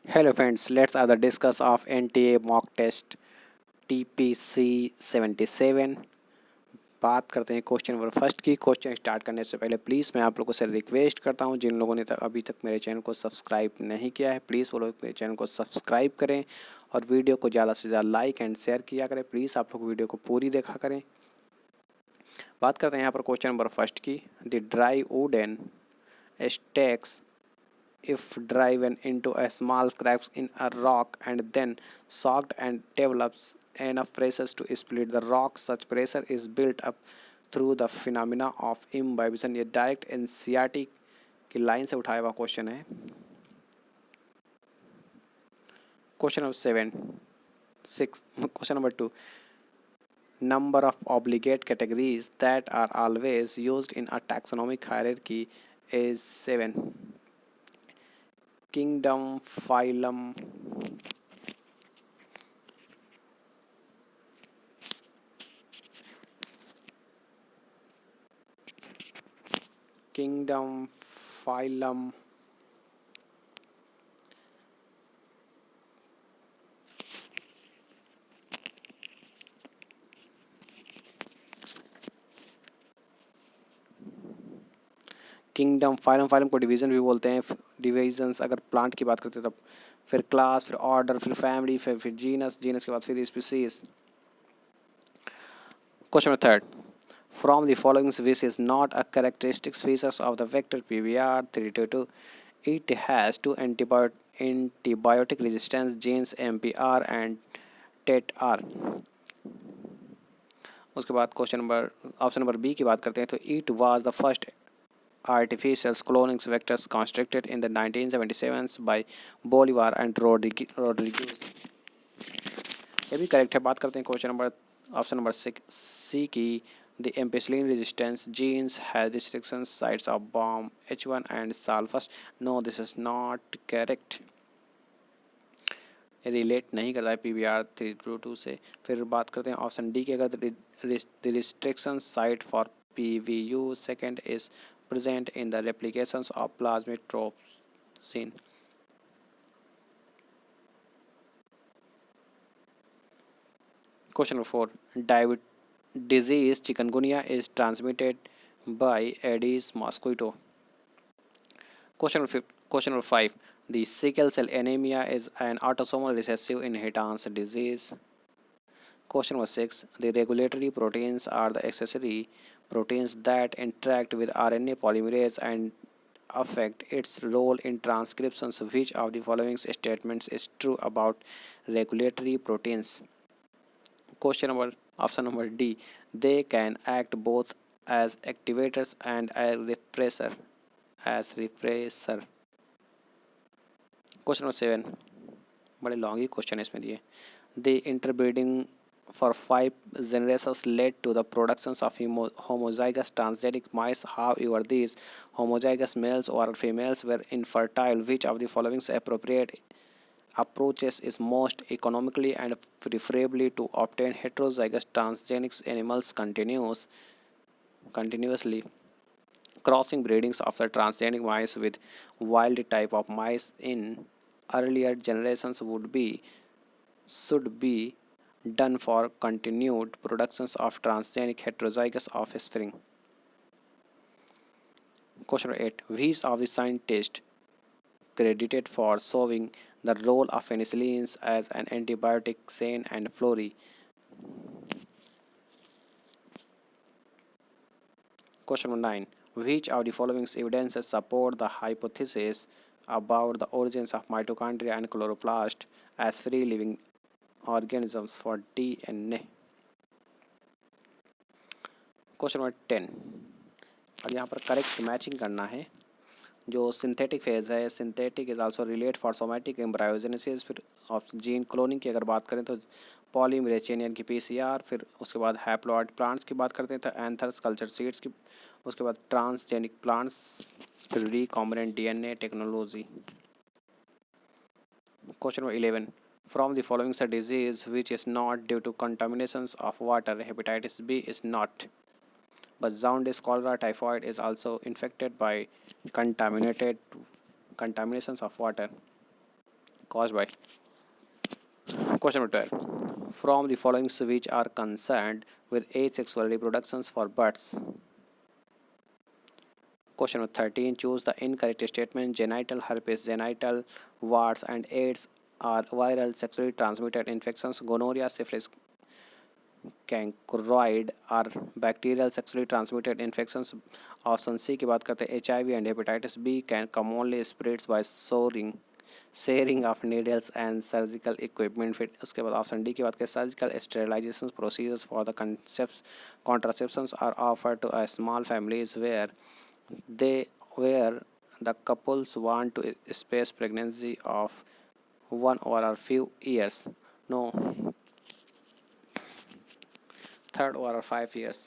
Hello friends, let's have the discuss of NTA mock test TPC 77। बात करते हैं question number first की। Question start करने से पहले प्लीज़ मैं आप लोगों से रिक्वेस्ट करता हूं, जिन लोगों ने अभी तक मेरे चैनल को सब्सक्राइब नहीं किया है प्लीज़ वो लोग मेरे चैनल को सब्सक्राइब करें और वीडियो को ज़्यादा से ज़्यादा लाइक एंड शेयर किया करें। प्लीज़ आप लोग वीडियो को पूरी देखा करें। बात करते हैं यहाँ पर क्वेश्चन नंबर फर्स्ट की। The dry wooden stacks if driven into a small cracks in a rock and then soaked and develops enough pressure to split the rock. Such pressure is built up through the phenomena of imbibition। ये direct NCERT की line से उठाया हुआ question है। Question number question number two. Number of obligate categories that are always used in a taxonomic hierarchy is 7। Kingdom, phylum, kingdom, phylum, kingdom, phylum. Phylum को division भी बोलते हैं। डिवीजन्स अगर प्लांट की बात करते हैं तब फिर क्लास, फिर ऑर्डर, फिर फैमिली, फिर जीनस, जीनस के बाद फिर species. Question number third. From the following which is not a characteristic features of the vector PVR 322। It has two antibiotic resistance genes MPR and TET-R। उसके बाद question number option number B की बात करते हैं तो it was the first artificial cloning vectors constructed in the 1977 by Bolivar and Rodriguez। ये भी correct है। बात करते हैं question number option number C की। The ampicillin resistance genes has restriction sites of bomb H1 and sulfus। No, this is not correct। ये relate नहीं कर रहा है PVR 322 से। फिर बात करते हैं ऑप्शन डी की। अगर the restriction site for PVU second is present in the replications of plasmid-tropsin। Question number 4. Disease chikungunya is transmitted by Aedes mosquito। Question number 5. The sickle cell anemia is an autosomal recessive inheritance disease। Question number 6. The regulatory proteins are the accessory proteins that interact with RNA polymerase and affect its role in transcriptions. Which of the following statements is true about regulatory proteins? Question number option number D. They can act both as activators and a repressor as repressor। Question number 7 बड़े long ही question है इसमें दिए। The interbreeding for 5 generations led to the productions of homozygous transgenic mice। However, these homozygous males or females were infertile। Which of the following appropriate approaches is most economically and preferably to obtain heterozygous transgenic animals continuously? Crossing breedings of the transgenic mice with wild type of mice in earlier generations should be done for continued productions of transgenic heterozygous offspring। Question 8. Which of the scientists credited for solving the role of penicillins as an antibiotic? Sane and Florey। Question number 9. Which of the following evidences support the hypothesis about the origins of mitochondria and chloroplast as free living organisms for DNA? Question number 10। और यहाँ पर correct matching करना है। जो synthetic phase है, synthetic is also relate for somatic embryogenesis. फिर gene cloning की अगर बात करें तो पॉलीमरेज चेन यानी कि PCR। फिर उसके बाद हैप्लॉइड प्लांट्स की बात करते हैं तो एंथर्स कल्चर सीड्स की। उसके बाद ट्रांसजेनिक प्लांट्स, फिर recombinant DNA technology. Question number 11। From the following a disease which is not due to contaminations of water. Hepatitis B is not, but jaundice, cholera, typhoid is also infected by contaminations of water। caused by. Question number 12. From the following which are concerned with asexual reproductions for birds. Question number 13. Choose the incorrect statement. Genital herpes, genital warts, and AIDS are viral sexually transmitted infections. Gonorrhea, syphilis, chancroid are bacterial sexually transmitted infections. Option C की बात करते हैं HIV and hepatitis B can commonly spreads by sharing sharing of needles and surgical equipment. फिर उसके बाद option D की बात करें surgical sterilisation procedures for the contraceptions are offer to a small families where the couples want to space pregnancy of 1 or a few years. No, 3 or 5 years.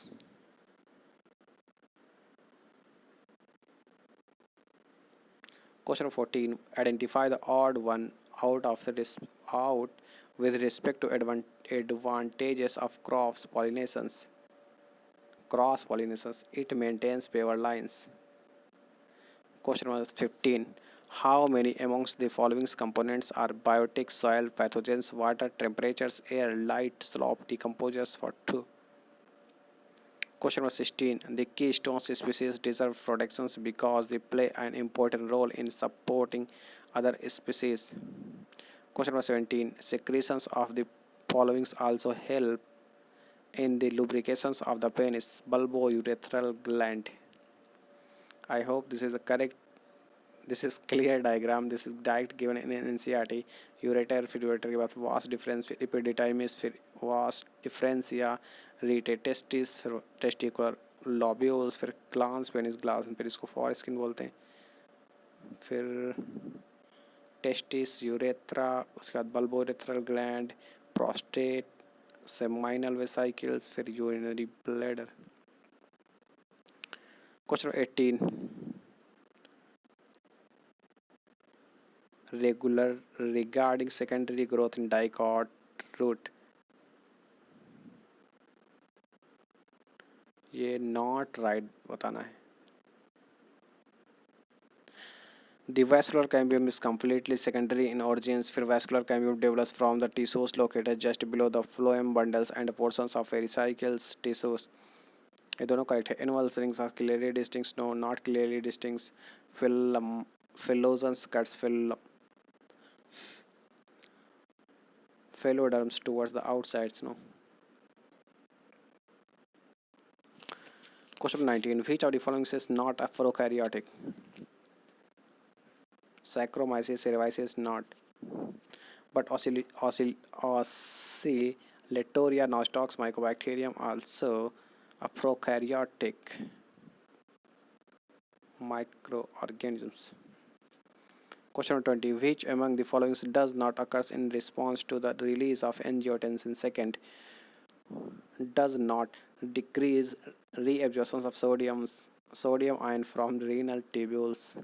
Question 14. Identify the odd one out of out with respect to advantages of cross pollinations. It maintains pair lines. Question number 15. How many amongst the following components are biotic: soil, pathogens, water, temperatures, air, light, slope, decomposers for 2? Question number 16. The keystone species deserve protections because they play an important role in supporting other species. Question number 17. Secretions of the following also help in the lubrications of the penis, bulbourethral gland. I hope this is the correct. This is clear diagram. This is direct given in NCERT. Ureter फिर ureter के बाद vast difference फिर epididymis फिर vast differentia rete testis फिर testicular lobules फिर glans penis glands फिर इसको foreskin बोलते हैं. फिर testis urethra उसके बाद bulbourethral gland prostate seminal vesicles फिर urinary bladder. Question 18. Regular regarding secondary growth in dicot root. ये not right बताना है. The vascular cambium is completely secondary in origins. फिर vascular cambium develops from the tissues located just below the phloem bundles and portions of vesicles tissues. ये दोनों correct है. Annual rings are clearly distinct. No, not clearly distinct. Phyllogens cuts phylloderms towards the outsides. No. Question 19. Which of the following is not a prokaryotic? Saccharomyces cerevisiae not. But Oscillatoria nostocs mycobacterium also a prokaryotic microorganisms. Question 20. Which among the following does not occur in response to the release of angiotensin? Second, does not decrease reabsorption of sodium ion from the renal tubules.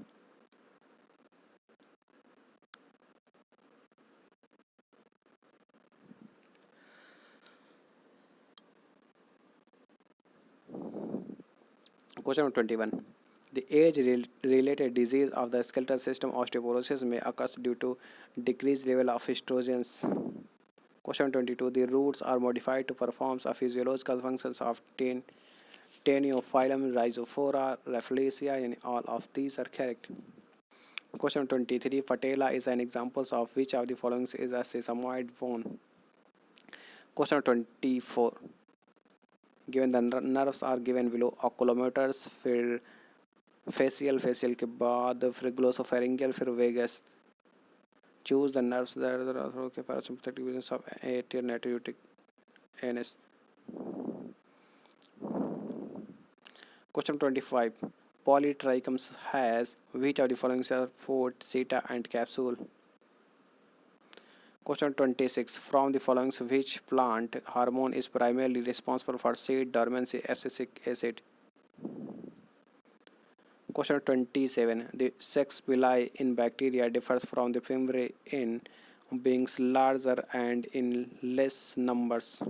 Question 21. The age-related disease of the skeletal system, osteoporosis, may occur due to decreased level of estrogens. Question 22. The roots are modified to perform a physiological functions of Taeniophyllum, Rhizophora, Rafflesia, and all of these are correct. Question 23. Patella is an example of which of the following is a sesamoid bone. Question 24. Given the nerves are given below oculomotors, फिर facial के बाद फिर glossopharyngeal फिर vagus. Choose the nerves that are okay parasympathetic business of atrial natriuretic anus. Question 25. Polytrichums has which of the following are foot, seta, and capsule? Question 26. From the following which plant hormone is primarily responsible for seed dormancy, abscisic acid? Question 27. The sex pili in bacteria differs from the femore in being larger and in less numbers.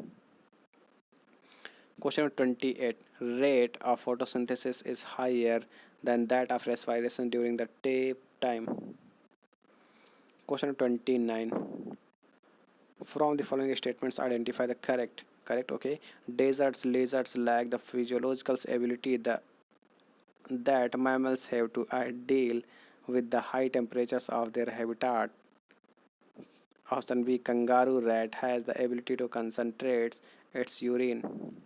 Question 28. Rate of photosynthesis is higher than that of respiration during the daytime. Question 29. From the following statements, identify the correct. Okay. Deserts lizards lack the physiological ability that mammals have to deal with the high temperatures of their habitat. Option B, kangaroo rat has the ability to concentrate its urine.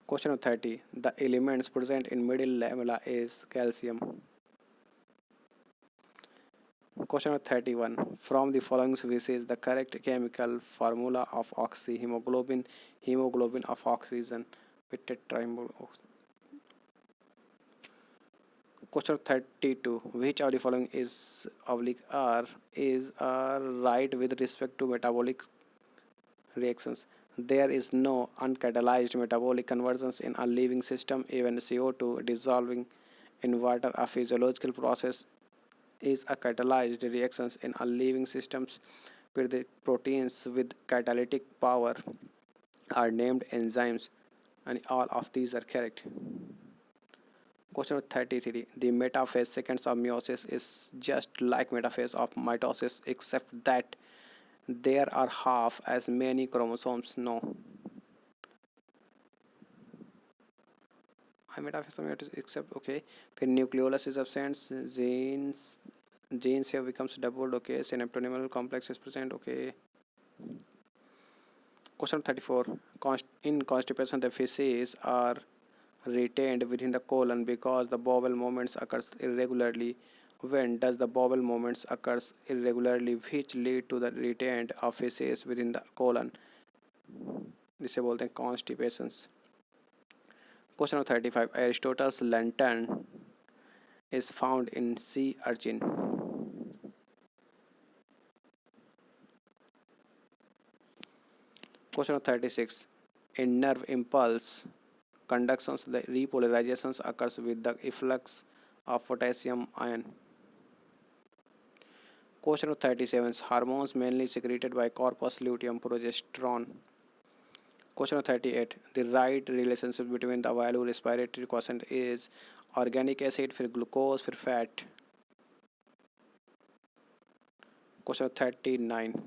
Question 30. The elements present in middle lamella is calcium. Question 31. From the following species, the correct chemical formula of oxyhemoglobin, hemoglobin of oxygen with tetrahemoglobin. Question 32. Which of the following is right with respect to metabolic reactions? There is no uncatalyzed metabolic conversions in a living system. Even CO2 dissolving in water, a physiological process, is a catalyzed reactions in a living systems where the proteins with catalytic power are named enzymes, and all of these are correct. Question 33. The metaphase sequence of meiosis is just like metaphase of mitosis except that there are half as many chromosomes. No. I metaphase of meiosis except okay. When nucleolus is absent, genes here becomes doubled. Okay. Synaptonemal complex is present. Okay. Question 34. In constipation, the feces are retained within the colon because the bowel movements occurs irregularly. When does the bowel movements occurs irregularly, which lead to the retained of feces within the colon? जिसे बोलते हैं constipations. Question number 35. Aristotle's lantern is found in sea urchin. Question number 36. In nerve impulse conductions, the repolarizations occurs with the efflux of potassium ion. Question number 37. Hormones mainly secreted by corpus luteum progesterone. Question number 38. The right relationship between the value respiratory quotient is organic acid, फिर glucose, फिर fat. Question number 39.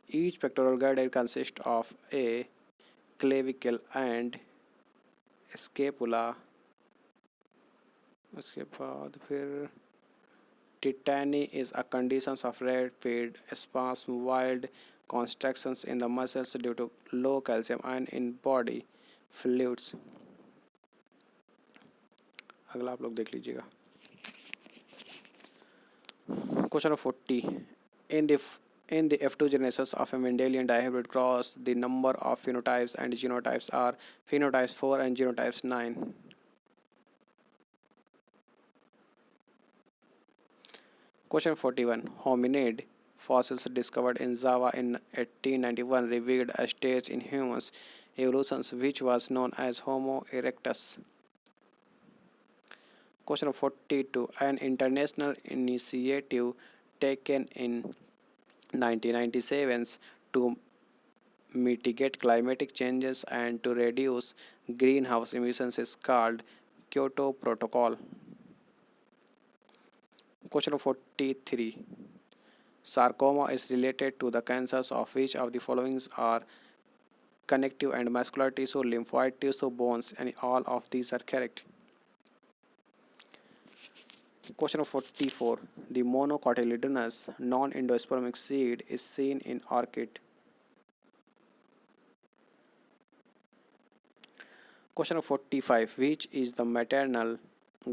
Each pectoral girdle consists of a clavicle and scapula. उसके बाद फिर tetany is a condition of rapid spasm, wild contractions in the muscles due to low calcium ion in body fluids. अगला आप लोग देख लीजिएगा. Question of 40. In the F2 genesis of a Mendelian dihybrid cross, the number of phenotypes and genotypes are phenotypes 4 and genotypes 9. Question 41. Hominid fossils discovered in Java in 1891 revealed a stage in humans evolution which was known as Homo erectus. Question 42. An international initiative taken in 1997 to mitigate climatic changes and to reduce greenhouse emissions is called Kyoto Protocol. Question 43. Sarcoma is related to the cancers of which of the following are connective and muscular tissue, lymphoid tissue, bones, and all of these are correct. Question 44. The monocotyledonous non-endospermic seed is seen in orchid. Question 45. Which is the maternal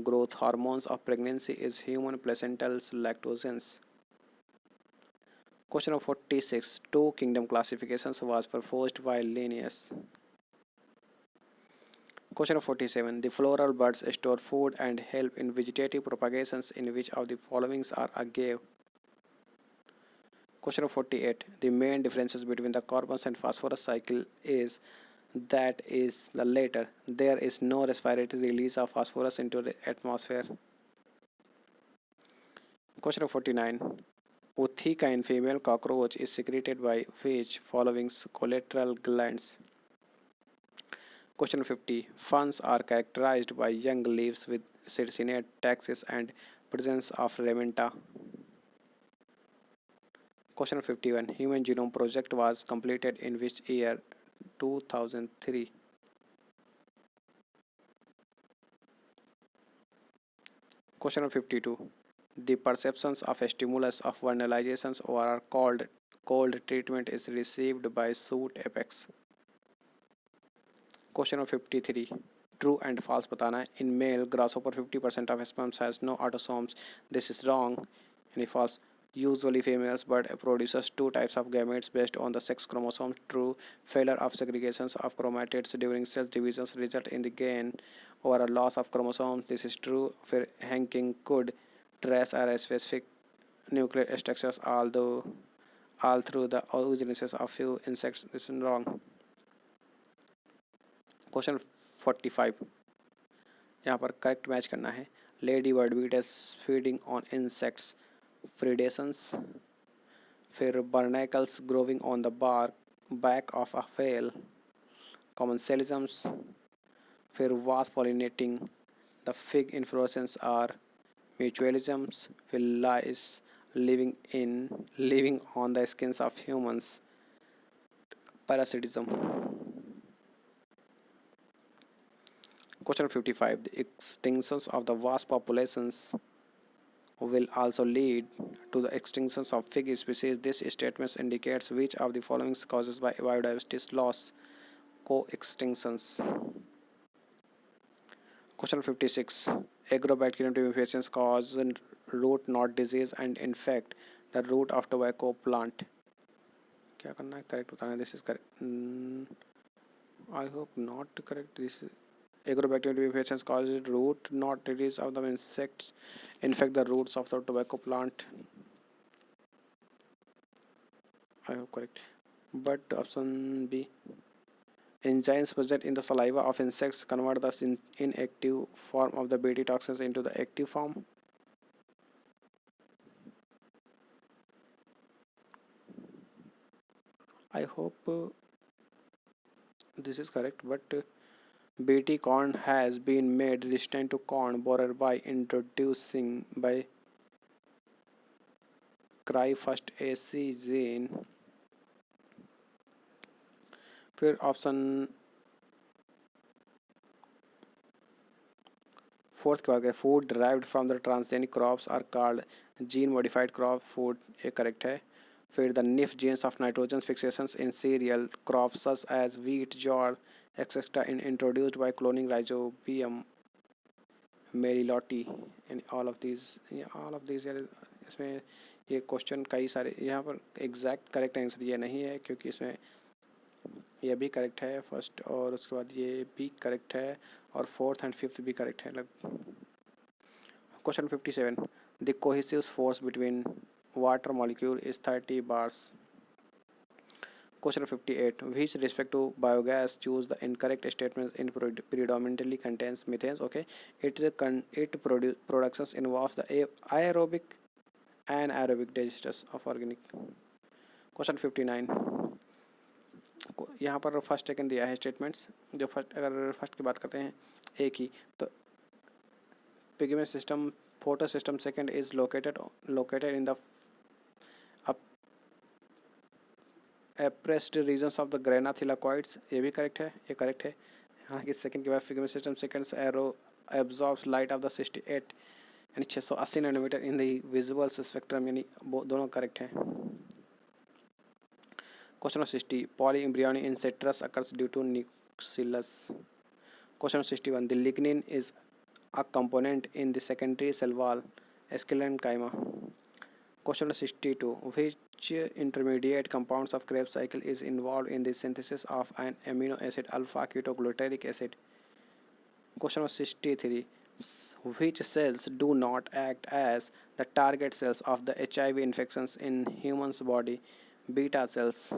growth hormones of pregnancy is human placental lactogens. Question 46. Two kingdom classifications was proposed by Linnaeus. Question 47. The floral buds store food and help in vegetative propagations in which of the followings are agave. Question 48. The main differences between the carbon and phosphorus cycle is that is the latter. There is no respiratory release of phosphorus into the atmosphere. Question 49. Uthika in female cockroach is secreted by which following collateral glands? Question 50. Ferns are characterized by young leaves with Circinate, taxes, and presence of rementa. Question 51. Human Genome Project was completed in which year? 2003. Question 52. The perceptions of a stimulus of vandalizations or are called cold treatment is received by suit apex. Question 53. True and false बताना है. In male grasshopper 50% of sperms has no autosomes. This is wrong. Any false? Usually females but produces two types of gametes based on the sex chromosome. True. Failure of segregations of chromatids during cell divisions result in the gain or a loss of chromosomes. This is true. फिर Hanking could trace a specific nuclear structures although all through the oogenesis of few insects. This is wrong. Question 45. यहाँ पर correct match करना है. Ladybird beetle as feeding on insects predations. फिर barnacles growing on the back of a whale commensalisms. फिर wasp pollinating the fig inflorescence are mutualisms. फिर lice living on the skins of humans parasitism. Question 55. The extinctions of the wasp populations will also lead to the extinctions of fig species. This statement indicates which of the following causes by biodiversity loss co-extinctions. Question 56. Agrobacterium tumefaciens cause root knot disease and infect the root of tobacco plant. क्या करना है? Correct बताना है. This is correct. I hope not correct. This Agrobacterium tumefaciens causes root knot disease of the insects infect the roots of the tobacco plant. I hope correct. But option B. Enzymes present in the saliva of insects convert the inactive form of the Bt toxins into the active form. I hope this is correct. But Bt corn has been made resistant to corn borer by introducing by Cryphus AC gene. फिर option fourth के बाद food derived from the transgenic crops are called gene modified crop food. ये correct है. फिर the nif genes of nitrogen fixations in cereal crops such as wheat, jowar, etc. introduced by cloning Rhizobium melilotti. And all of these इसमें ये question कई सारे यहाँ पर exact correct answer ये नहीं है क्योंकि इसमें ये भी करेक्ट है फर्स्ट और उसके बाद ये भी करेक्ट है और फोर्थ एंड फिफ्थ भी करेक्ट है. Question 57. The cohesive force between water molecule is 30 bars. Question 58. Which respect to biogas choose the incorrect statement in predominantly contains methanes. Okay, productions involves the aerobic and aerobic digesters of organic. Question 59. यहाँ पर first second दिया है statements. जो first अगर first की बात करते हैं एक ही तो pigment system photo system second is located in the appressed regions of the grana thylakoids. ये भी करेक्ट है. ये करेक्ट है. हालांकि सेकंड के बाद pigment system seconds arrow absorbs light of the 68 यानी 680 nanometer in the visual spectrum यानी दोनों करेक्ट हैं. Question 60. Polyembryony in citrus occurs due to nucleus. Question 61. The lignin is a component in the secondary cell wall, sclerenchyma. Question 62. Which intermediate compounds of Krebs cycle is involved in the synthesis of an amino acid alpha ketogluteric acid? Question 63. Which cells do not act as the target cells of the HIV infections in humans body? Beta cells.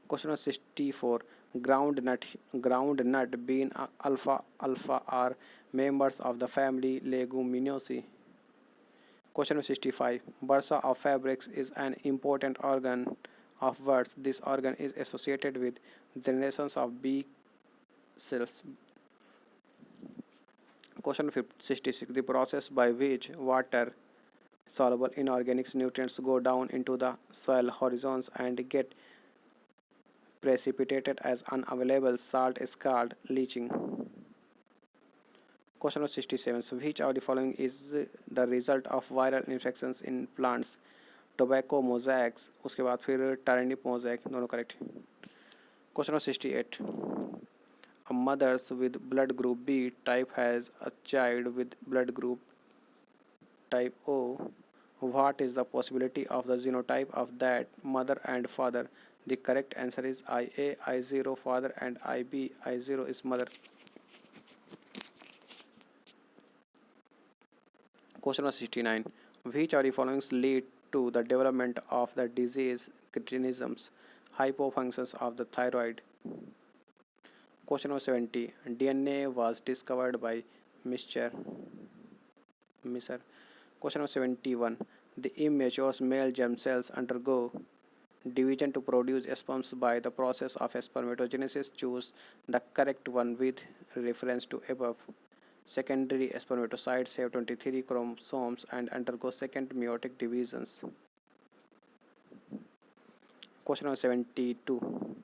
Question 64. Groundnut bean alpha are members of the family Leguminosae. Question 65. Bursa of fabrics is an important organ of birds. This organ is associated with generations of bee cells. Question 66. The process by which water soluble inorganic nutrients go down into the soil horizons and get precipitated as unavailable salt is called leaching. Question number 67. So which of the following is the result of viral infections in plants? Tobacco mosaics, उसके बाद फिर turnip mosaic, दोनों correct. Question number 68. A mother with blood group B type has a child with blood group type O. What is the possibility of the genotype of that mother and father? The correct answer is IA, I0 father and IB, I0 is mother. Question number 69. Which of the following lead to the development of the disease cretinism, hypofunctions of the thyroid? Question number 70. DNA was discovered by Mr. Misser. Question number 71. The immature male germ cells undergo division to produce sperms by the process of spermatogenesis. Choose the correct one with reference to above. Secondary spermatocytes have 23 chromosomes and undergo second meiotic divisions. Question number 72.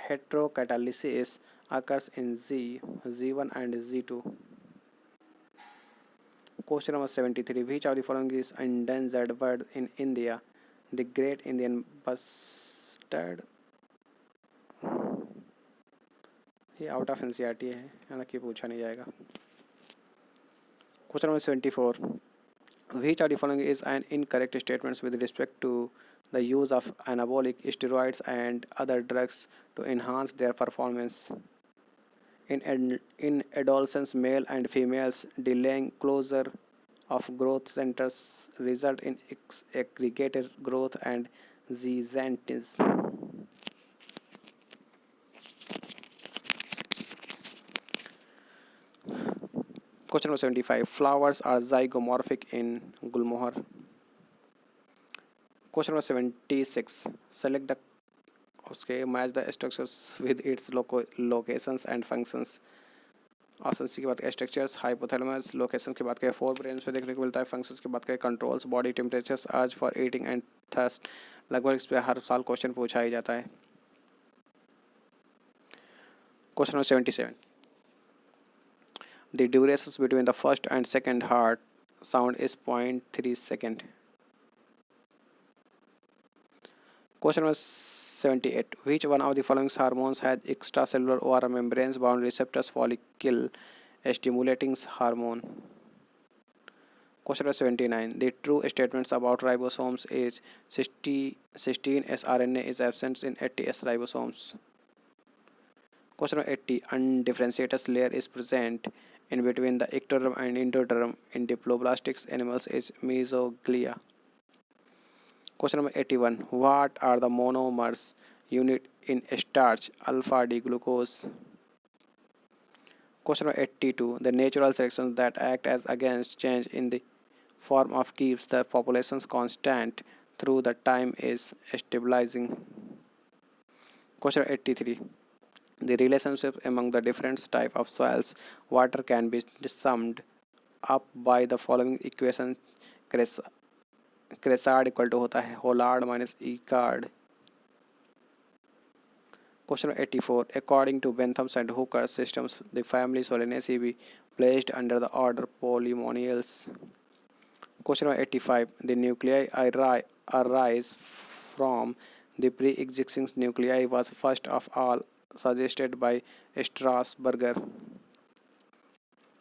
Heterocatalysis occurs in Z1 and Z2. Question number 73. Which of the following is endangered bird in India? The Great Indian Bustard. ये out of NCERT है, हालांकि पूछा नहीं जाएगा. Question number 74. Which of the following is an incorrect statement with respect to the use of anabolic steroids and other drugs to enhance their performance? In adolescents, male and females, delaying closure of growth centers result in aggregated growth and zeaxanthus. Question number 75. Flowers are zygomorphic in Gulmohar. Question number 76. Select the match the structures with its locations and functions. Option C की बात करें structures, hypothalamus, locations की बात करें four brains में देखने को मिलता है, फंक्शंस की बात करें controls, body temperatures, urge for eating and thirst. लगभग इस पर हर साल क्वेश्चन पूछा ही जाता है. Question number 77. The durations between the first and second heart sound is 0.3 second. Question number 78. Which one of the following hormones has extracellular or membranes bound receptors follicle stimulating hormone? Question number 79. The true statements about ribosomes is cysteine sRNA is absent in 80S ribosomes. Question number 80. Undifferentiated layer is present in between the ectoderm and endoderm in diploblastic animals is mesoglia. Question number 81. What are the monomers unit in starch? Alpha D glucose. Question number 82. The natural selections that act as against change in the form of keeps the populations constant through the time is stabilizing. Question 83. The relationship among the different type of soils water can be summed up by the following equation. Chresard equal to होता है holard minus echard. Question 84. According to Bentham's and Hooker systems the family Solanaceae be placed under the order Polemoniales. Question 85. The nuclei arise from the pre-existing nuclei was first of all suggested by Strasburger.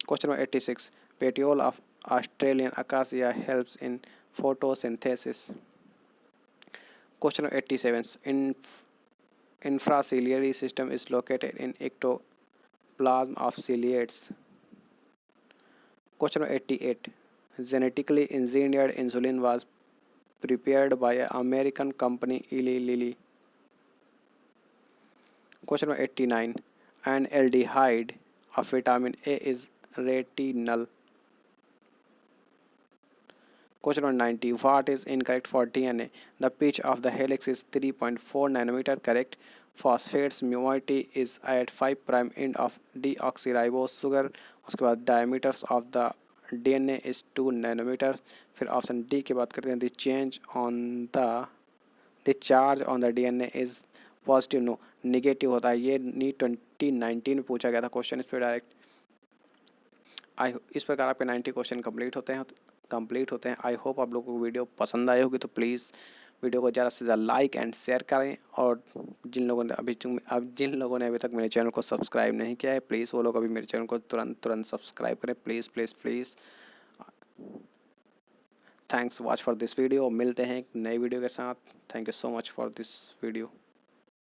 Question 86. Petiole of Australian acacia helps in photosynthesis. Question 87. Infraciliary system is located in ectoplasm of ciliates. Question 88. Genetically engineered insulin was prepared by an American company Eli Lilly. Question 89. An aldehyde of vitamin A is retinal. Question 90. What is incorrect for DNA? The pitch of the helix is 3.4 nanometer. Correct. Phosphates moiety is at 5 prime end of deoxyribose sugar. उसके बाद diameters of the DNA is 2 nanometre. फिर option D की बात करते हैं, the change on the charge on the DNA is positive, no negative होता है। ये नीट 2019 में पूछा गया था क्वेश्चन, इस पर डायरेक्ट। इस प्रकार आपके 90 क्वेश्चन कंप्लीट होते हैं। आई होप आप लोगों को वीडियो पसंद आई होगी, तो प्लीज़ वीडियो को ज़्यादा से ज़्यादा लाइक एंड शेयर करें। और जिन लोगों ने अभी तक मेरे चैनल को सब्सक्राइब नहीं किया है, प्लीज़ वो लोग अभी मेरे चैनल को तुरंत सब्सक्राइब करें, please please please. Thanks watch for this video. मिलते हैं एक नई वीडियो के साथ। Thank you so much for this video.